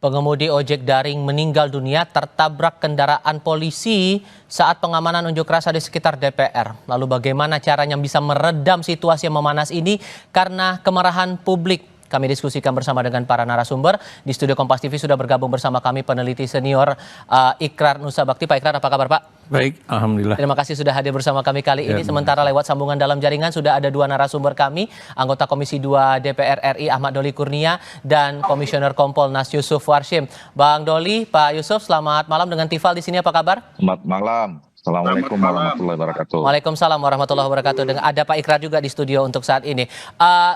Pengemudi ojek daring meninggal dunia tertabrak kendaraan polisi saat pengamanan unjuk rasa di sekitar DPR. Lalu bagaimana caranya bisa meredam situasi yang memanas ini karena kemarahan publik? Kami diskusikan bersama dengan para narasumber. Di studio Kompas TV sudah bergabung bersama kami peneliti senior Ikrar Nusa Bakti. Pak Ikrar, apa kabar Pak? Baik, alhamdulillah. Terima kasih sudah hadir bersama kami kali ini. Sementara lewat sambungan dalam jaringan sudah ada dua narasumber kami, anggota Komisi 2 DPR RI Ahmad Doli Kurnia dan Komisioner Kompolnas Yusuf Warshim. Bang Doli, Pak Yusuf, selamat malam dengan Tifal di sini, apa kabar? Selamat malam. Assalamualaikum warahmatullahi wabarakatuh. Waalaikumsalam warahmatullahi wabarakatuh. Ada Pak Ikrar juga di studio untuk saat ini.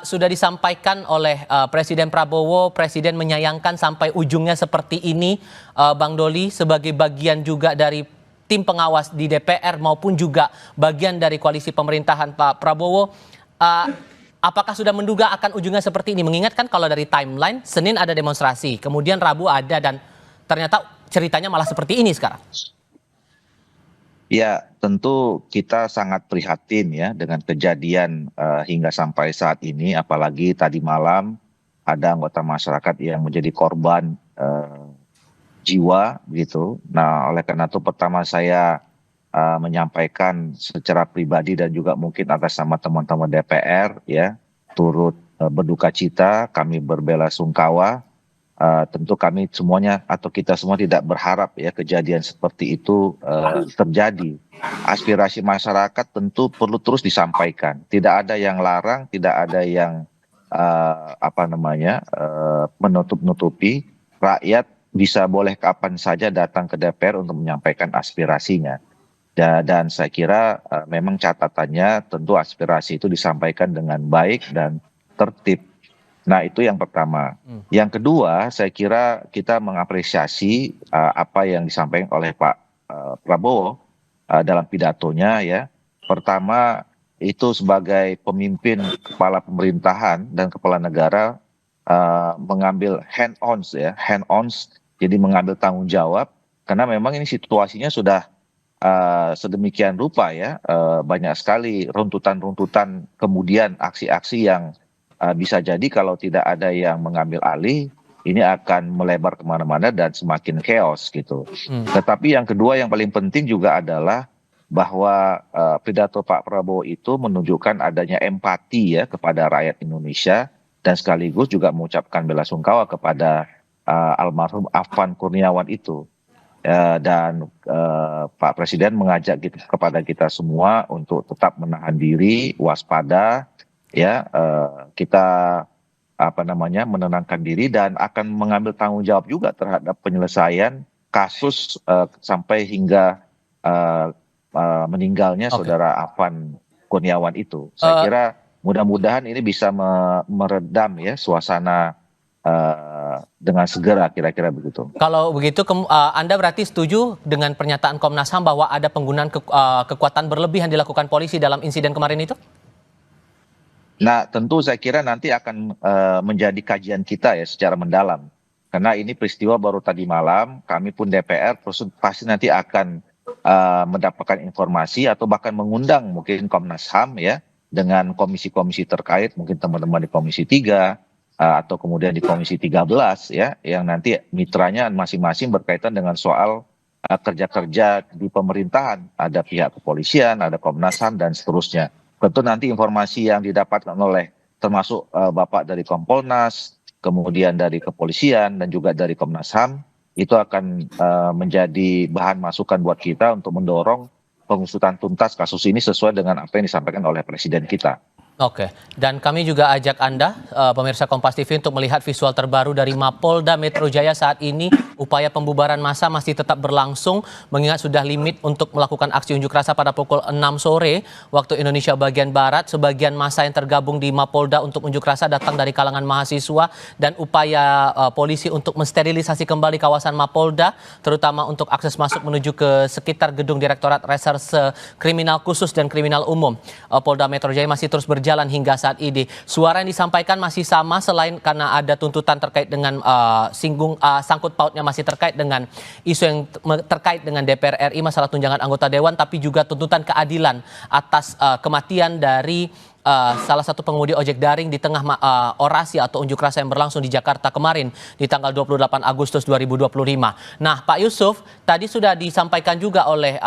Sudah disampaikan oleh Presiden Prabowo, Presiden menyayangkan sampai ujungnya seperti ini, Bang Doli, sebagai bagian juga dari tim pengawas di DPR maupun juga bagian dari koalisi pemerintahan Pak Prabowo. Apakah sudah menduga akan ujungnya seperti ini? Mengingatkan kalau dari timeline, Senin ada demonstrasi, kemudian Rabu ada, dan ternyata ceritanya malah seperti ini sekarang. Ya, tentu kita sangat prihatin ya dengan kejadian hingga sampai saat ini, apalagi tadi malam ada anggota masyarakat yang menjadi korban jiwa gitu. Nah, oleh karena itu pertama saya menyampaikan secara pribadi dan juga mungkin atas nama teman-teman DPR ya, turut berduka cita, kami berbelasungkawa. Tentu kami semuanya atau kita semua tidak berharap ya kejadian seperti itu terjadi. Aspirasi masyarakat tentu perlu terus disampaikan. Tidak ada yang larang, tidak ada yang menutup-nutupi. Rakyat bisa boleh kapan saja datang ke DPR untuk menyampaikan aspirasinya. Dan saya kira memang catatannya tentu aspirasi itu disampaikan dengan baik dan tertib. Nah, itu yang pertama. Yang kedua, saya kira kita mengapresiasi apa yang disampaikan oleh Pak Prabowo dalam pidatonya ya. Pertama, itu sebagai pemimpin kepala pemerintahan dan kepala negara mengambil hand-ons ya, hand-ons, jadi mengambil tanggung jawab karena memang ini situasinya sudah sedemikian rupa ya, banyak sekali runtutan-runtutan, kemudian aksi-aksi yang bisa jadi kalau tidak ada yang mengambil alih, ini akan melebar kemana-mana dan semakin chaos gitu. Tetapi yang kedua yang paling penting juga adalah bahwa pidato Pak Prabowo itu menunjukkan adanya empati ya kepada rakyat Indonesia dan sekaligus juga mengucapkan belasungkawa kepada almarhum Afan Kurniawan itu. Dan Pak Presiden mengajak kepada kita semua untuk tetap menahan diri, waspada. Ya, kita menenangkan diri dan akan mengambil tanggung jawab juga terhadap penyelesaian kasus sampai hingga meninggalnya saudara Afan Kurniawan itu. Saya kira mudah-mudahan ini bisa meredam ya suasana dengan segera, kira-kira begitu. Kalau begitu, Anda berarti setuju dengan pernyataan Komnas HAM bahwa ada penggunaan kekuatan berlebih yang dilakukan polisi dalam insiden kemarin itu? Nah, tentu saya kira nanti akan menjadi kajian kita ya secara mendalam. Karena ini peristiwa baru tadi malam, kami pun DPR pasti nanti akan mendapatkan informasi atau bahkan mengundang mungkin Komnas HAM ya, dengan komisi-komisi terkait, mungkin teman-teman di Komisi 3 atau kemudian di Komisi 13 ya, yang nanti mitranya masing-masing berkaitan dengan soal kerja-kerja di pemerintahan. Ada pihak kepolisian, ada Komnas HAM dan seterusnya. Tentu nanti informasi yang didapatkan oleh termasuk Bapak dari Kompolnas, kemudian dari kepolisian dan juga dari Komnas HAM itu akan menjadi bahan masukan buat kita untuk mendorong pengusutan tuntas kasus ini sesuai dengan apa yang disampaikan oleh Presiden kita. Oke, dan kami juga ajak Anda, pemirsa Kompas TV, untuk melihat visual terbaru dari Mapolda Metro Jaya saat ini. Upaya pembubaran massa masih tetap berlangsung, mengingat sudah limit untuk melakukan aksi unjuk rasa pada pukul 6 sore waktu Indonesia bagian Barat. Sebagian massa yang tergabung di Mapolda untuk unjuk rasa datang dari kalangan mahasiswa, dan upaya polisi untuk mensterilisasi kembali kawasan Mapolda, terutama untuk akses masuk menuju ke sekitar gedung Direktorat Reserse Kriminal Khusus dan Kriminal Umum Polda Metro Jaya masih terus berjalan hingga saat ini. Suara yang disampaikan masih sama, selain karena ada tuntutan terkait dengan sangkut pautnya masih terkait dengan isu yang terkait dengan DPR RI, masalah tunjangan anggota dewan, tapi juga tuntutan keadilan atas kematian dari salah satu pengemudi ojek daring di tengah orasi atau unjuk rasa yang berlangsung di Jakarta kemarin di tanggal 28 Agustus 2025. Nah, Pak Yusuf, tadi sudah disampaikan juga oleh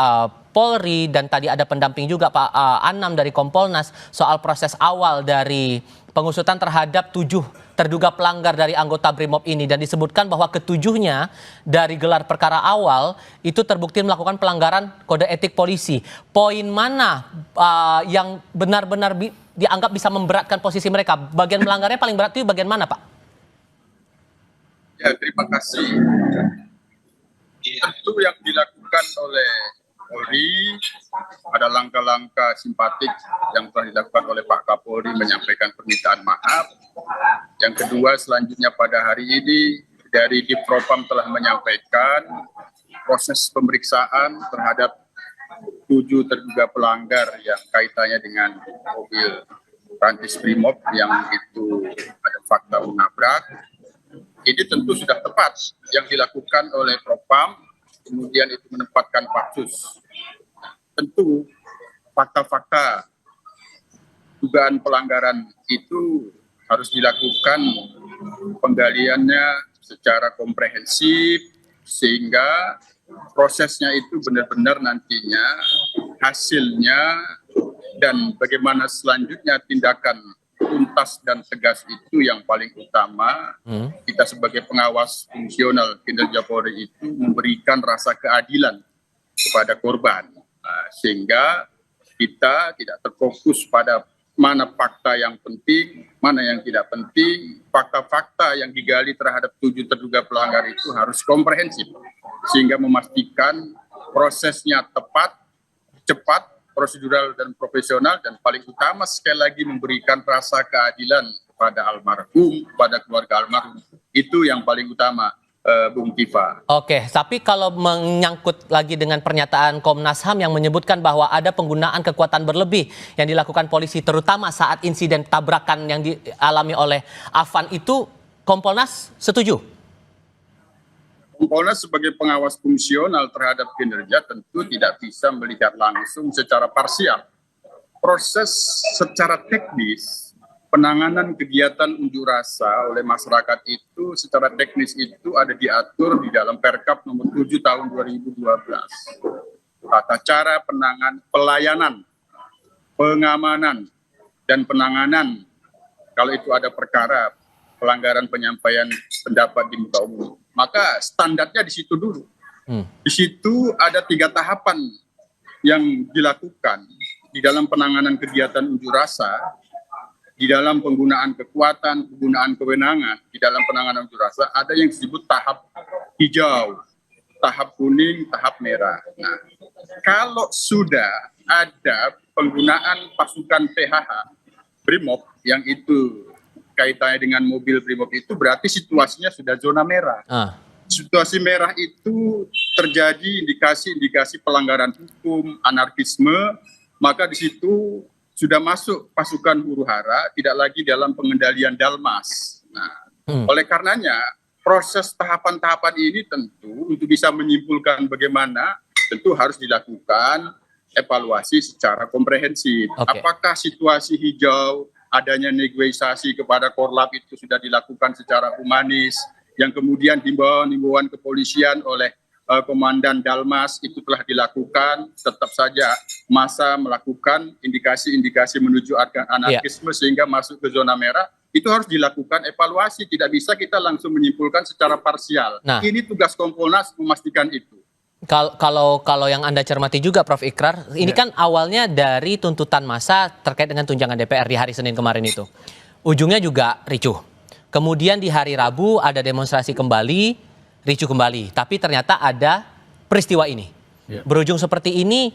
Polri dan tadi ada pendamping juga Pak Anam dari Kompolnas soal proses awal dari pengusutan terhadap 7 terduga pelanggar dari anggota BRIMOB ini, dan disebutkan bahwa ketujuhnya dari gelar perkara awal itu terbukti melakukan pelanggaran kode etik polisi. Poin mana yang benar-benar dianggap bisa memberatkan posisi mereka? Bagian melanggarnya paling berat itu bagian mana, Pak? Ya, terima kasih. Tentu yang dilakukan oleh Polri ada langkah-langkah simpatik yang telah dilakukan oleh Pak Kapolri menyampaikan permintaan maaf. Yang kedua, selanjutnya pada hari ini dari Divpropam telah menyampaikan proses pemeriksaan terhadap 7 terduga pelanggar yang kaitannya dengan mobil Rantis BRIMOB yang itu ada fakta menabrak. Ini tentu sudah tepat yang dilakukan oleh Propam, kemudian itu menempatkan Patsus. Tentu fakta-fakta dugaan pelanggaran itu harus dilakukan penggaliannya secara komprehensif sehingga prosesnya itu benar-benar nantinya hasilnya dan bagaimana selanjutnya tindakan tuntas dan tegas itu yang paling utama. Kita sebagai pengawas fungsional kinerja Polri itu memberikan rasa keadilan kepada korban, sehingga kita tidak terfokus pada mana fakta yang penting, mana yang tidak penting. Fakta-fakta yang digali terhadap 7 terduga pelanggar itu harus komprehensif sehingga memastikan prosesnya tepat, cepat, prosedural dan profesional, dan paling utama sekali lagi memberikan rasa keadilan kepada almarhum, kepada keluarga almarhum. Itu yang paling utama, Bung Tifa. Oke, tapi kalau menyangkut lagi dengan pernyataan Komnas HAM yang menyebutkan bahwa ada penggunaan kekuatan berlebih yang dilakukan polisi, terutama saat insiden tabrakan yang dialami oleh Afan itu, Kompolnas setuju? Kompolnas sebagai pengawas fungsional terhadap kinerja tentu tidak bisa melihat langsung secara parsial. Proses secara teknis, penanganan kegiatan unjuk rasa oleh masyarakat itu secara teknis itu ada diatur di dalam Perkap nomor 7 tahun 2012. Tata cara pelayanan, pengamanan, dan penanganan kalau itu ada perkara pelanggaran penyampaian pendapat di muka umum. Maka standarnya di situ dulu. Di situ ada 3 tahapan yang dilakukan di dalam penanganan kegiatan unjuk rasa, di dalam penggunaan kekuatan, penggunaan kewenangan, di dalam penanganan unjuk rasa ada yang disebut tahap hijau, tahap kuning, tahap merah. Nah, kalau sudah ada penggunaan pasukan PHH, BRIMOB yang itu kaitannya dengan mobil BRIMOB itu berarti situasinya sudah zona merah. Situasi merah itu terjadi indikasi-indikasi pelanggaran hukum, anarkisme, maka di situ sudah masuk pasukan huru-hara, tidak lagi dalam pengendalian Dalmas. Nah, oleh karenanya proses tahapan-tahapan ini tentu untuk bisa menyimpulkan bagaimana tentu harus dilakukan evaluasi secara komprehensif. Apakah situasi hijau, adanya negosiasi kepada Korlap itu sudah dilakukan secara humanis, yang kemudian himbauan-himbauan kepolisian oleh Komandan Dalmas itu telah dilakukan, tetap saja massa melakukan indikasi-indikasi menuju anarkisme sehingga masuk ke zona merah, itu harus dilakukan evaluasi, tidak bisa kita langsung menyimpulkan secara parsial. Nah, ini tugas Kompolnas memastikan itu. Kalau yang Anda cermati juga Prof. Ikrar, ini kan awalnya dari tuntutan massa terkait dengan tunjangan DPR di hari Senin kemarin itu. Ujungnya juga ricuh. Kemudian di hari Rabu ada demonstrasi kembali, ricuh kembali. Tapi ternyata ada peristiwa ini. Berujung seperti ini,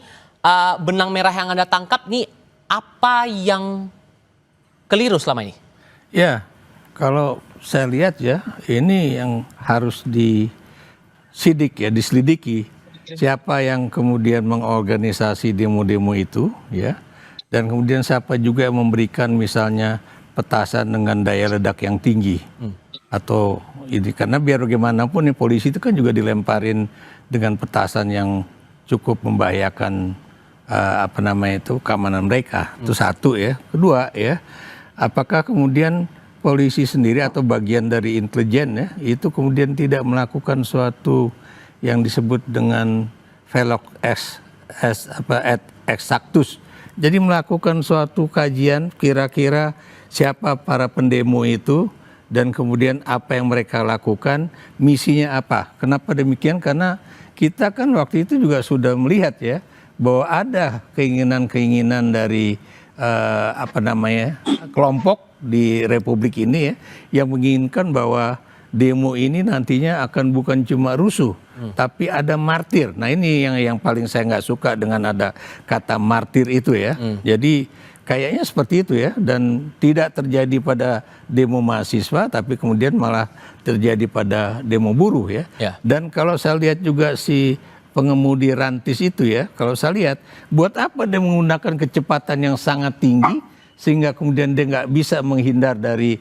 benang merah yang Anda tangkap nih, apa yang keliru selama ini? Ya, kalau saya lihat ya, ini yang harus diselidiki. Siapa yang kemudian mengorganisasi demo-demo itu, ya, dan kemudian siapa juga yang memberikan misalnya petasan dengan daya ledak yang tinggi, atau ini karena biar bagaimanapun nih polisi itu kan juga dilemparin dengan petasan yang cukup membahayakan keamanan mereka. Itu satu ya. Kedua ya, apakah kemudian polisi sendiri atau bagian dari intelijen ya itu kemudian tidak melakukan suatu yang disebut dengan velok et exactus. Jadi melakukan suatu kajian kira-kira siapa para pendemo itu dan kemudian apa yang mereka lakukan, misinya apa. Kenapa demikian? Karena kita kan waktu itu juga sudah melihat ya bahwa ada keinginan-keinginan dari kelompok di Republik ini ya yang menginginkan bahwa demo ini nantinya akan bukan cuma rusuh, tapi ada martir. Nah ini yang paling saya nggak suka dengan ada kata martir itu ya. Jadi kayaknya seperti itu ya, dan tidak terjadi pada demo mahasiswa, tapi kemudian malah terjadi pada demo buruh ya. Dan kalau saya lihat juga si pengemudi rantis itu ya, kalau saya lihat, buat apa dia menggunakan kecepatan yang sangat tinggi sehingga kemudian dia nggak bisa menghindar dari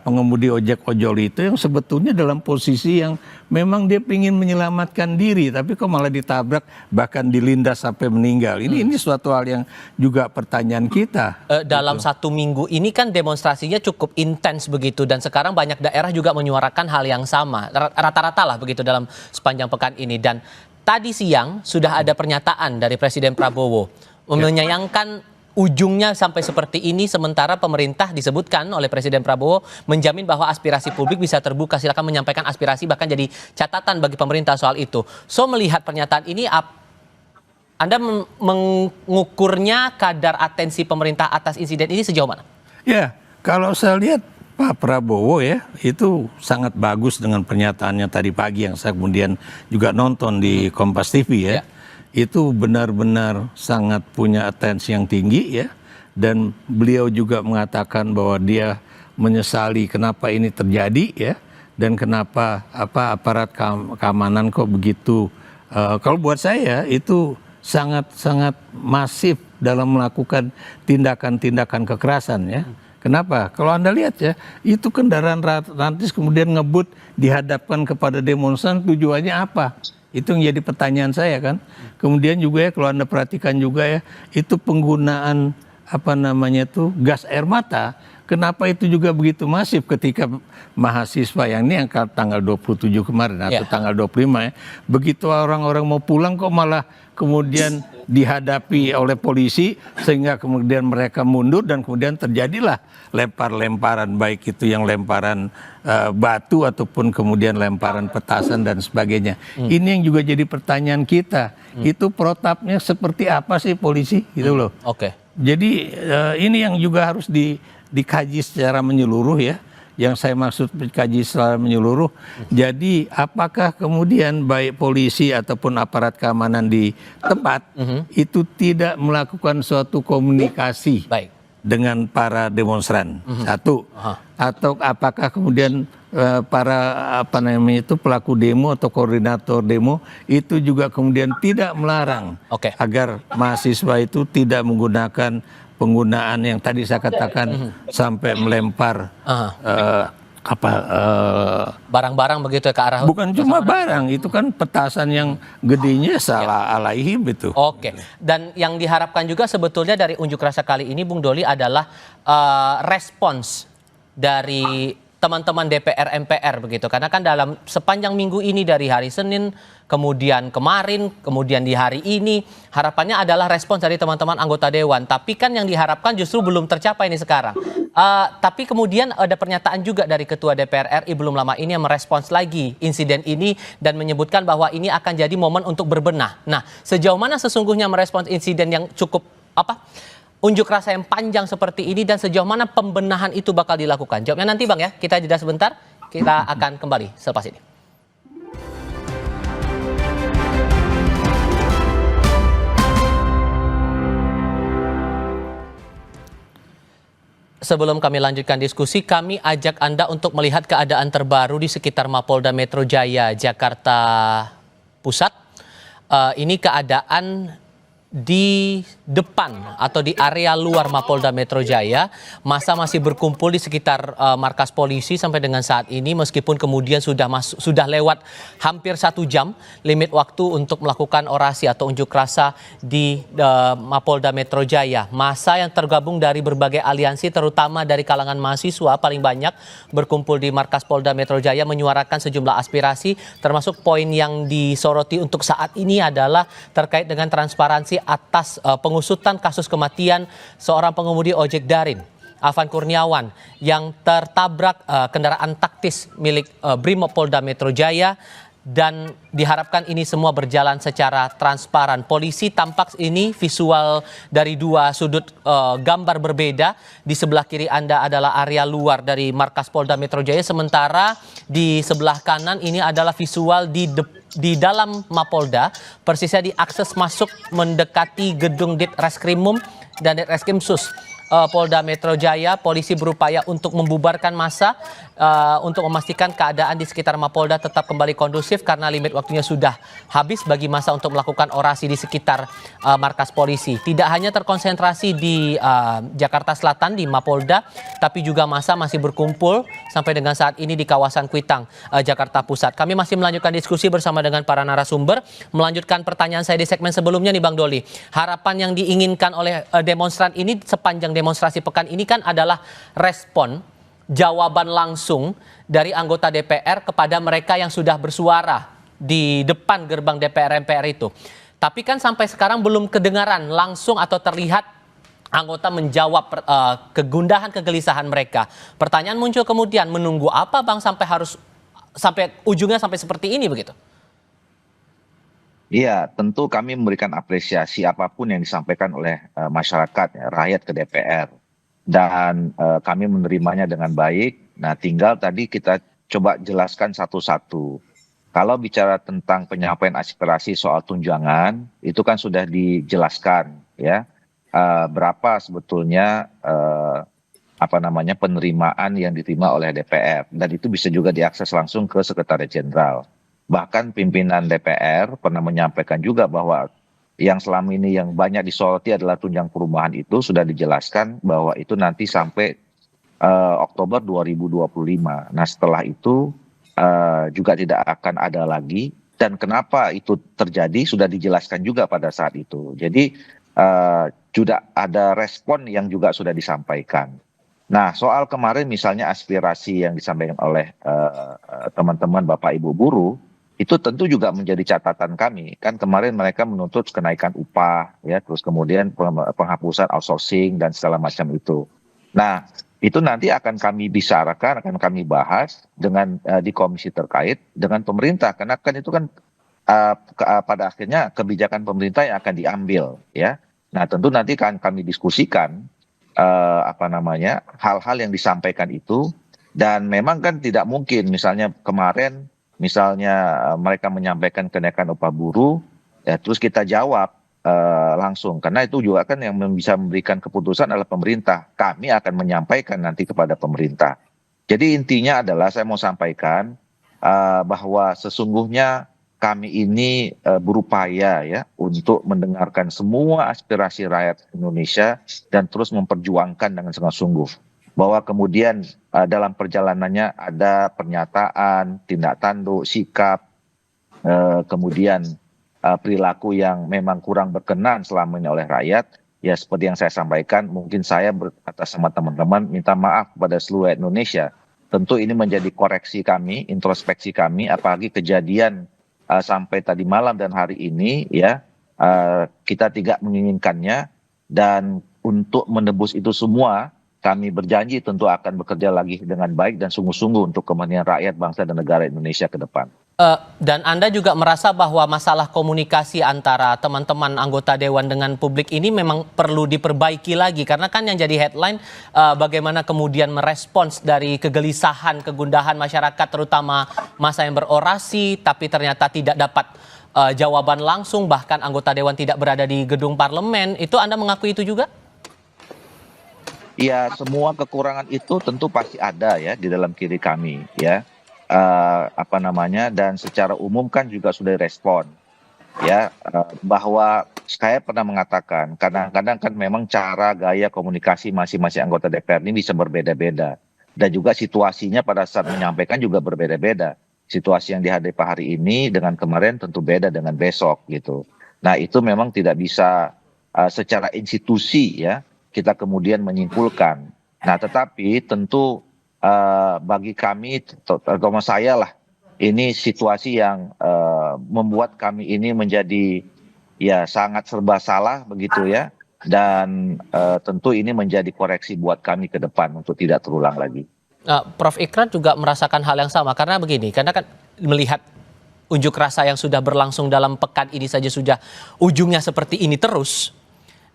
pengemudi ojek ojol itu yang sebetulnya dalam posisi yang memang dia ingin menyelamatkan diri, tapi kok malah ditabrak bahkan dilindas sampai meninggal. Ini suatu hal yang juga pertanyaan kita. Dalam satu minggu ini kan demonstrasinya cukup intens begitu, dan sekarang banyak daerah juga menyuarakan hal yang sama, rata-rata lah begitu dalam sepanjang pekan ini. Dan tadi siang sudah ada pernyataan dari Presiden Prabowo menyayangkan ujungnya sampai seperti ini, sementara pemerintah disebutkan oleh Presiden Prabowo menjamin bahwa aspirasi publik bisa terbuka. Silakan menyampaikan aspirasi, bahkan jadi catatan bagi pemerintah soal itu. So melihat pernyataan ini, Anda mengukurnya kadar atensi pemerintah atas insiden ini sejauh mana? Ya, kalau saya lihat Pak Prabowo ya itu sangat bagus dengan pernyataannya tadi pagi yang saya kemudian juga nonton di Kompas TV ya. Itu benar-benar sangat punya atensi yang tinggi ya, dan beliau juga mengatakan bahwa dia menyesali kenapa ini terjadi ya, dan kenapa aparat keamanan kok begitu. Kalau buat saya itu sangat masif dalam melakukan tindakan-tindakan kekerasan ya. Kenapa? Kalau Anda lihat ya, itu kendaraan rantis kemudian ngebut dihadapkan kepada demonstran, tujuannya apa? Itu yang jadi pertanyaan saya kan. Kemudian juga ya kalau Anda perhatikan juga ya, itu penggunaan gas air mata. Kenapa itu juga begitu masif ketika mahasiswa yang ini yang tanggal 27 kemarin atau tanggal 25 ya. Begitu orang-orang mau pulang kok malah kemudian dihadapi oleh polisi sehingga kemudian mereka mundur dan kemudian terjadilah lempar-lemparan, baik itu yang lemparan batu ataupun kemudian lemparan petasan dan sebagainya. Ini yang juga jadi pertanyaan kita. Itu protapnya seperti apa sih polisi gitu loh. Jadi ini yang juga harus dikaji secara menyeluruh ya. Yang saya maksud dikaji secara menyeluruh. Jadi apakah kemudian baik polisi ataupun aparat keamanan di tempat itu tidak melakukan suatu komunikasi dengan para demonstran? Satu. Atau apakah kemudian para pelaku demo atau koordinator demo itu juga kemudian tidak melarang agar mahasiswa itu tidak menggunakan penggunaan yang tadi saya katakan sampai melempar barang-barang begitu ke arah. Bukan cuma barang, itu kan petasan yang gedenya salah alaihim itu. Dan yang diharapkan juga sebetulnya dari unjuk rasa kali ini, Bung Doli, adalah respons dari teman-teman DPR MPR begitu, karena kan dalam sepanjang minggu ini dari hari Senin kemudian kemarin kemudian di hari ini harapannya adalah respons dari teman-teman anggota dewan, tapi kan yang diharapkan justru belum tercapai ini sekarang. Tapi kemudian ada pernyataan juga dari Ketua DPR RI belum lama ini yang merespons lagi insiden ini dan menyebutkan bahwa ini akan jadi momen untuk berbenah. Nah, sejauh mana sesungguhnya merespons insiden yang cukup unjuk rasa yang panjang seperti ini, dan sejauh mana pembenahan itu bakal dilakukan? Jawabnya nanti Bang ya, kita jeda sebentar, kita akan kembali selepas ini. Sebelum kami lanjutkan diskusi, kami ajak Anda untuk melihat keadaan terbaru di sekitar Mapolda Metro Jaya, Jakarta Pusat. Ini keadaan di depan atau di area luar Mapolda Metro Jaya, massa masih berkumpul di sekitar markas polisi sampai dengan saat ini, meskipun kemudian sudah lewat hampir 1 jam limit waktu untuk melakukan orasi atau unjuk rasa di Mapolda Metro Jaya. Massa yang tergabung dari berbagai aliansi, terutama dari kalangan mahasiswa, paling banyak berkumpul di markas Polda Metro Jaya menyuarakan sejumlah aspirasi, termasuk poin yang disoroti untuk saat ini adalah terkait dengan transparansi atas pengusutan kasus kematian seorang pengemudi ojek daring, Afan Kurniawan, yang tertabrak kendaraan taktis milik Brimob Polda Metro Jaya, dan diharapkan ini semua berjalan secara transparan. Polisi tampak ini visual dari 2 sudut gambar berbeda. Di sebelah kiri Anda adalah area luar dari markas Polda Metro Jaya, sementara di sebelah kanan ini adalah visual di dalam Mapolda, persisnya di akses masuk mendekati gedung Ditreskrimum dan Ditreskrimsus Polda Metro Jaya. Polisi berupaya untuk membubarkan massa untuk memastikan keadaan di sekitar Mapolda tetap kembali kondusif karena limit waktunya sudah habis bagi massa untuk melakukan orasi di sekitar markas polisi. Tidak hanya terkonsentrasi di Jakarta Selatan di Mapolda, tapi juga massa masih berkumpul sampai dengan saat ini di kawasan Kuitang, Jakarta Pusat. Kami masih melanjutkan diskusi bersama dengan para narasumber, melanjutkan pertanyaan saya di segmen sebelumnya nih Bang Doli. Harapan yang diinginkan oleh demonstran ini sepanjang demonstrasi pekan ini kan adalah respon, jawaban langsung dari anggota DPR kepada mereka yang sudah bersuara di depan gerbang DPR MPR itu. Tapi kan sampai sekarang belum kedengaran langsung atau terlihat anggota menjawab kegundahan, kegelisahan mereka. Pertanyaan muncul kemudian, menunggu apa Bang sampai ujungnya sampai seperti ini begitu? Iya, tentu kami memberikan apresiasi apapun yang disampaikan oleh masyarakat, ya, rakyat ke DPR. Dan kami menerimanya dengan baik. Nah, tinggal tadi kita coba jelaskan satu-satu. Kalau bicara tentang penyampaian aspirasi soal tunjangan, itu kan sudah dijelaskan, ya. Berapa sebetulnya penerimaan yang diterima oleh DPR. Dan itu bisa juga diakses langsung ke Sekretariat Jenderal. Bahkan pimpinan DPR pernah menyampaikan juga bahwa yang selama ini yang banyak disoroti adalah tunjangan perumahan, itu sudah dijelaskan bahwa itu nanti sampai Oktober 2025. Nah, setelah itu juga tidak akan ada lagi. Dan kenapa itu terjadi sudah dijelaskan juga pada saat itu. Jadi sudah ada respon yang juga sudah disampaikan. Nah, soal kemarin misalnya aspirasi yang disampaikan oleh teman-teman Bapak Ibu buruh, itu tentu juga menjadi catatan kami. Kan kemarin mereka menuntut kenaikan upah, ya, terus kemudian penghapusan outsourcing dan segala macam itu. Nah, itu nanti akan kami bicarakan, akan kami bahas dengan di komisi terkait dengan pemerintah, karena kan itu kan pada akhirnya kebijakan pemerintah yang akan diambil, ya. Nah, tentu nanti akan kami diskusikan hal-hal yang disampaikan itu. Dan memang kan tidak mungkin misalnya kemarin mereka menyampaikan kenaikan upah buruh, ya, terus kita jawab langsung, karena itu juga kan yang bisa memberikan keputusan adalah pemerintah. Kami akan menyampaikan nanti kepada pemerintah. Jadi intinya adalah saya mau sampaikan bahwa sesungguhnya kami ini berupaya, ya, untuk mendengarkan semua aspirasi rakyat Indonesia dan terus memperjuangkan dengan sungguh-sungguh. Bahwa kemudian dalam perjalanannya ada pernyataan, tindak tanduk, sikap, kemudian perilaku yang memang kurang berkenan selama ini oleh rakyat. Ya, seperti yang saya sampaikan, mungkin saya atas sama teman-teman minta maaf kepada seluruh Indonesia. Tentu ini menjadi koreksi kami, introspeksi kami, apalagi kejadian sampai tadi malam dan hari ini, ya, kita tidak menginginkannya. Dan untuk menebus itu semua, kami berjanji tentu akan bekerja lagi dengan baik dan sungguh-sungguh untuk kepentingan rakyat, bangsa, dan negara Indonesia ke depan. Dan Anda juga merasa bahwa masalah komunikasi antara teman-teman anggota Dewan dengan publik ini memang perlu diperbaiki lagi. Karena kan yang jadi headline bagaimana kemudian merespons dari kegelisahan, kegundahan masyarakat, terutama masa yang berorasi, tapi ternyata tidak dapat jawaban langsung, bahkan anggota Dewan tidak berada di gedung parlemen. Itu Anda mengakui itu juga? Ya, semua kekurangan itu tentu pasti ada, ya, di dalam kiri kami, ya. Dan secara umum kan juga sudah direspon, ya, bahwa saya pernah mengatakan kadang-kadang kan memang cara gaya komunikasi masing-masing anggota DPR ini bisa berbeda-beda. Dan juga situasinya pada saat menyampaikan juga berbeda-beda. Situasi yang dihadapi hari ini dengan kemarin tentu beda dengan besok gitu. Nah itu memang tidak bisa secara institusi ya kita kemudian menyimpulkan. Nah tetapi tentu bagi kami terutama saya lah, ini situasi yang membuat kami ini menjadi ya sangat serba salah begitu ya. Dan tentu ini menjadi koreksi buat kami ke depan untuk tidak terulang lagi. Prof. Ikrar juga merasakan hal yang sama karena begini, karena kan melihat unjuk rasa yang sudah berlangsung dalam pekan ini saja sudah ujungnya seperti ini terus,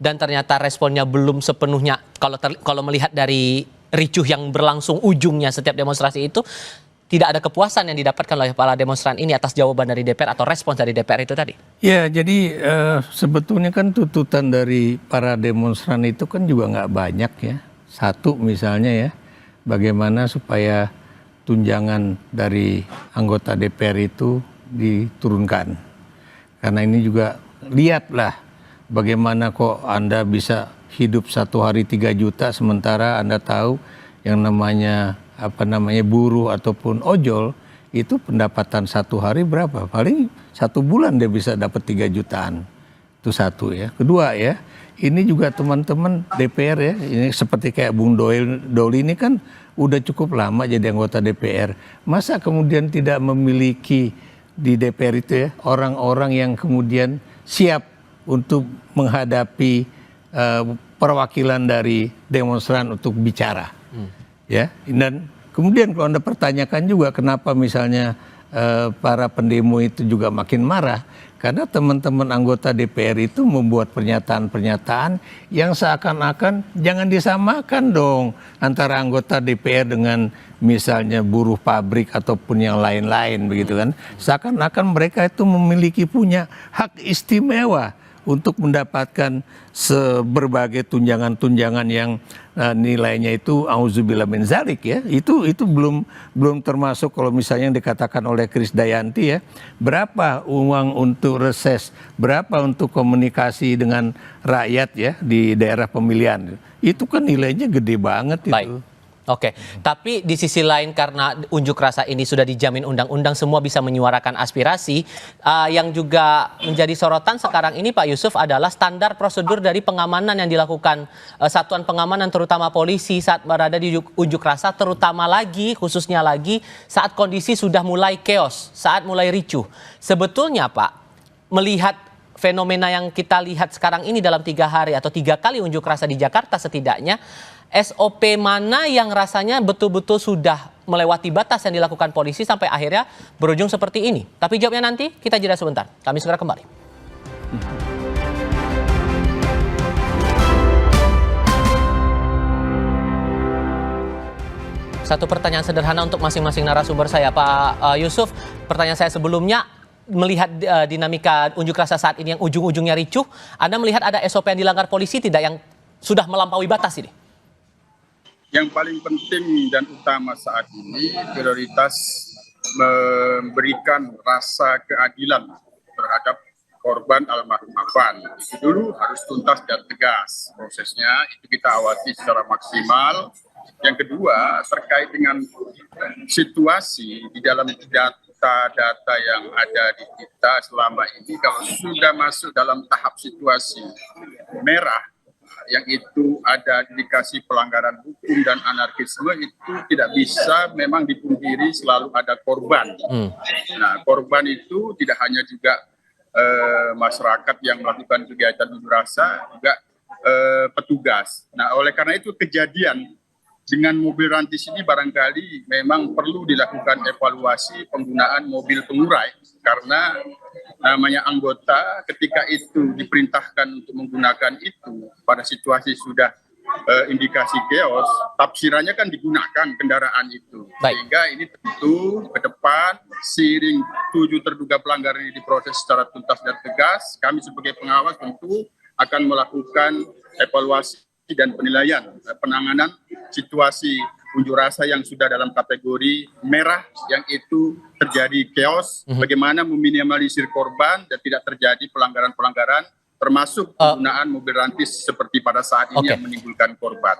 dan ternyata responnya belum sepenuhnya, kalau melihat dari ricuh yang berlangsung ujungnya setiap demonstrasi itu, tidak ada kepuasan yang didapatkan oleh para demonstran ini atas jawaban dari DPR atau respons dari DPR itu tadi. Ya, jadi sebetulnya kan tuntutan dari para demonstran itu kan juga nggak banyak ya. Satu misalnya ya, bagaimana supaya tunjangan dari anggota DPR itu diturunkan. Karena ini juga lihatlah bagaimana kok Anda bisa hidup satu hari 3 juta sementara Anda tahu yang namanya buruh ataupun ojol itu pendapatan satu hari berapa? Paling 1 bulan dia bisa dapat 3 jutaan. Itu satu ya. Kedua ya, ini juga teman-teman DPR ya, ini seperti kayak Bung Doli ini kan udah cukup lama jadi anggota DPR. Masa kemudian tidak memiliki di DPR itu ya orang-orang yang kemudian siap untuk menghadapi perwakilan dari demonstran untuk bicara. Ya, dan kemudian kalau Anda pertanyakan juga kenapa misalnya para pendemo itu juga makin marah, karena teman-teman anggota DPR itu membuat pernyataan-pernyataan yang seakan-akan jangan disamakan dong antara anggota DPR dengan misalnya buruh pabrik ataupun yang lain-lain begitu kan. Seakan-akan mereka itu memiliki punya hak istimewa untuk mendapatkan berbagai tunjangan-tunjangan yang nilainya itu auzubillah min zalik ya. Itu belum termasuk kalau misalnya yang dikatakan oleh Krisdayanti ya, berapa uang untuk reses, berapa untuk komunikasi dengan rakyat ya di daerah pemilihan. Itu kan nilainya gede banget itu. Baik. Oke, tapi di sisi lain karena unjuk rasa ini sudah dijamin undang-undang, semua bisa menyuarakan aspirasi. Yang juga menjadi sorotan sekarang ini Pak Yusuf adalah standar prosedur dari pengamanan yang dilakukan satuan pengamanan terutama polisi saat berada di unjuk rasa, terutama lagi khususnya lagi saat kondisi sudah mulai chaos, saat mulai ricuh. Sebetulnya Pak, melihat fenomena yang kita lihat sekarang ini dalam 3 hari atau 3 kali unjuk rasa di Jakarta setidaknya, SOP mana yang rasanya betul-betul sudah melewati batas yang dilakukan polisi sampai akhirnya berujung seperti ini? Tapi jawabnya nanti, kita jeda sebentar. Kami segera kembali. Satu pertanyaan sederhana untuk masing-masing narasumber saya, Pak Yusuf. Pertanyaan saya sebelumnya, melihat dinamika unjuk rasa saat ini yang ujung-ujungnya ricuh, Anda melihat ada SOP yang dilanggar polisi tidak yang sudah melampaui batas ini? Yang paling penting dan utama saat ini prioritas memberikan rasa keadilan terhadap korban almarhum Afan. Itu dulu harus tuntas dan tegas prosesnya, itu kita awasi secara maksimal. Yang kedua, terkait dengan situasi di dalam data yang ada di kita selama ini, kalau sudah masuk dalam tahap situasi merah, yang itu ada indikasi pelanggaran hukum dan anarkisme, itu tidak bisa memang dipungkiri selalu ada korban. Nah, korban itu tidak hanya juga masyarakat yang melakukan kegiatan unjuk rasa, juga petugas. Nah, oleh karena itu kejadian dengan mobil rantis ini barangkali memang perlu dilakukan evaluasi penggunaan mobil pengurai, karena namanya anggota ketika itu diperintahkan untuk menggunakan itu pada situasi sudah indikasi chaos, tafsirannya kan digunakan kendaraan itu. Baik. Sehingga ini tentu ke depan seiring 7 terduga pelanggaran ini diproses secara tuntas dan tegas, kami sebagai pengawas tentu akan melakukan evaluasi dan penilaian penanganan situasi unjuk rasa yang sudah dalam kategori merah yang itu terjadi chaos, bagaimana meminimalisir korban dan tidak terjadi pelanggaran-pelanggaran termasuk penggunaan mobil rantis seperti pada saat ini yang menimbulkan korban.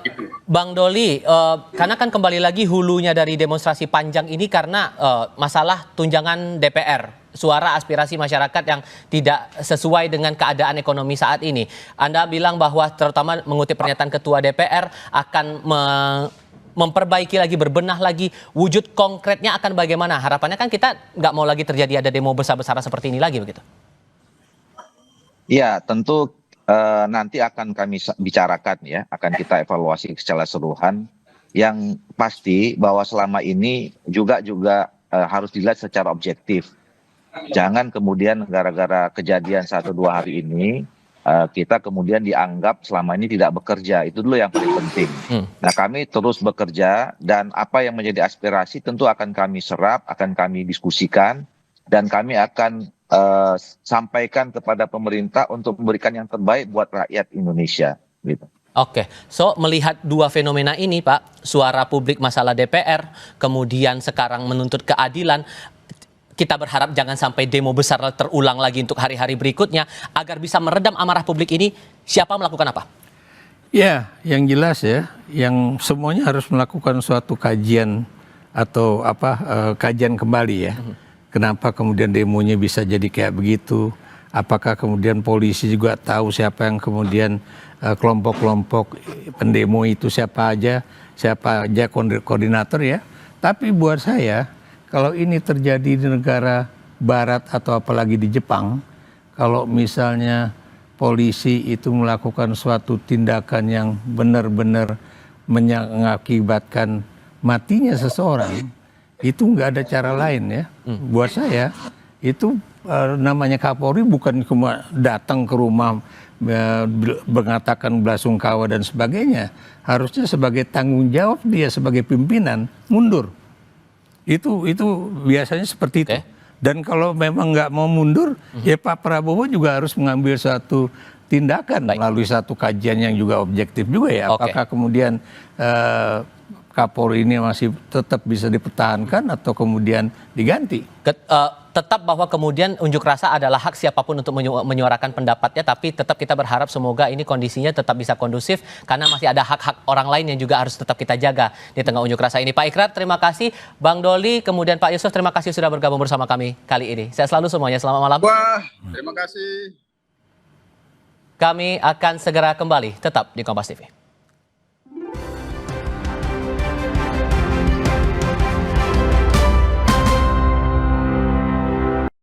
Itu. Bang Doli, karena kan kembali lagi hulunya dari demonstrasi panjang ini karena masalah tunjangan DPR, suara aspirasi masyarakat yang tidak sesuai dengan keadaan ekonomi saat ini. Anda bilang bahwa terutama mengutip pernyataan Ketua DPR akan memperbaiki lagi, berbenah lagi, wujud konkretnya akan bagaimana? Harapannya kan kita nggak mau lagi terjadi ada demo besar-besaran seperti ini lagi begitu. Ya, tentu nanti akan kami bicarakan ya, akan kita evaluasi secara keseluruhan. Yang pasti bahwa selama ini juga harus dilihat secara objektif. Jangan kemudian gara-gara kejadian 1-2 hari ini kita kemudian dianggap selama ini tidak bekerja. Itu dulu yang paling penting. Nah, kami terus bekerja dan apa yang menjadi aspirasi tentu akan kami serap, akan kami diskusikan, dan kami akan sampaikan kepada pemerintah untuk memberikan yang terbaik buat rakyat Indonesia. Gitu. Oke, so melihat dua fenomena ini Pak, suara publik masalah DPR, kemudian sekarang menuntut keadilan, kita berharap jangan sampai demo besar terulang lagi untuk hari-hari berikutnya. Agar bisa meredam amarah publik ini, siapa melakukan apa? Ya, yang jelas ya, yang semuanya harus melakukan suatu kajian atau kajian kembali ya. Kenapa kemudian demonya bisa jadi kayak begitu? Apakah kemudian polisi juga tahu siapa yang kemudian kelompok-kelompok pendemo itu siapa aja koordinator ya. Tapi buat saya, kalau ini terjadi di negara barat atau apalagi di Jepang, kalau misalnya polisi itu melakukan suatu tindakan yang benar-benar mengakibatkan matinya seseorang, itu nggak ada cara lain ya. Buat saya, itu namanya Kapolri bukan cuma datang ke rumah mengatakan belasungkawa dan sebagainya. Harusnya sebagai tanggung jawab dia sebagai pimpinan mundur. Itu biasanya seperti itu. Dan kalau memang nggak mau mundur, ya Pak Prabowo juga harus mengambil satu tindakan melalui satu kajian yang juga objektif juga ya. Apakah kemudian Kapolri ini masih tetap bisa dipertahankan atau kemudian diganti? Tetap bahwa kemudian unjuk rasa adalah hak siapapun untuk menyuarakan pendapatnya, tapi tetap kita berharap semoga ini kondisinya tetap bisa kondusif karena masih ada hak-hak orang lain yang juga harus tetap kita jaga di tengah unjuk rasa ini. Pak Ikrar, terima kasih. Bang Doli, kemudian Pak Yusuf, terima kasih sudah bergabung bersama kami kali ini. Saya selalu semuanya, selamat malam. Wah, terima kasih. Kami akan segera kembali, tetap di Kompas TV.